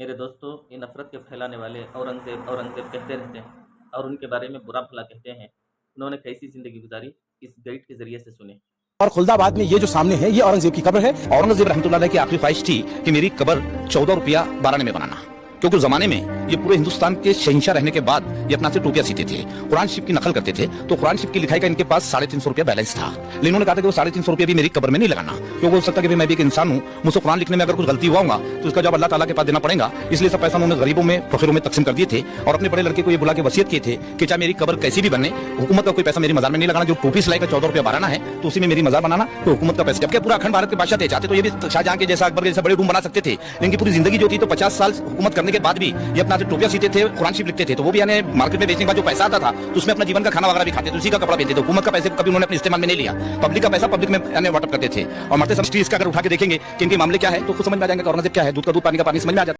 मेरे दोस्तों, ये नफ़रत के फैलाने वाले औरंगज़ेब औरंगज़ेब कहते रहते हैं और उनके बारे में बुरा-भला कहते हैं। उन्होंने कैसी ज़िंदगी गुज़ारी, इस गाइड के ज़रिए से सुनें। और खुलदाबाद में ये जो सामने है ये औरंगजेब की कब्र है। औरंगजेब रहमतुल्लाह अलैह की आखिरी ख्वाहिश थी कि मेरी कब्र 14 रुपया 12 में बनाना, क्योंकि उस जमाने में ये पूरे हिंदुस्तान के शहंशाह रहने के बाद ये अपना से टोपियां सीते थे, कुरान शरीफ की नकल करते थे। तो कुरान शरीफ की लिखाई का इनके पास 350 रुपया बैलेंस था, लेकिन उन्होंने कहा था कि वो 350 रुपया भी मेरी कब्र में नहीं लगाना, क्योंकि हो सकता है कि मैं भी एक इंसान हूँ, मुझसे कुरान लिखने में अगर कुछ गलती हुआ होगा तो इसका जवाब अल्लाह ताला के पास देना पड़ेगा। इसलिए सब पैसा उन्होंने गरीबों में फकीरों में तकसीम कर दिए थे और अपने बड़े लड़के को ये बुला के वसीयत किए थे कि चाहे मेरी कब्र कैसी भी बने, हुकूमत का कोई पैसा मेरी मजार में नहीं लगाना। जो टोपी सिलाई का 14 रुपया बनाना है तो उसी में मेरी मजार बनाना, तो हुकूमत का पैसा। जबकि पूरा अखंड भारत के बादशाह थे, चाहते तो ये भी शाहजहां के जैसा अकबर के जैसा बड़े रूम बना सकते थे, लेकिन पूरी जिंदगी जो थी तो 50 साल हुकूमत करने के बाद भी ये अपना से टोपियां सीते थे, कुरान शरीफ लिखते थे। तो वो भी यानी मार्केट में बेचने का जो पैसा आता था तो उसमें अपना जीवन का खाना वगैरह भी खाते थे, उसी का कपड़ा पहनते थे। हुकूमत का पैसे कभी उन्होंने अपने इस्तेमाल में नहीं लिया, पब्लिक का पैसा पब्लिक में यानी वाटअप करते थे। और मरते समय इसका अगर उठा के देखेंगे कि इनके मामले क्या है तो खुद समझ में आ जाएंगे कि औरंगजेब क्या है। दूध का दूध पानी का पानी समझ में आ जाता है।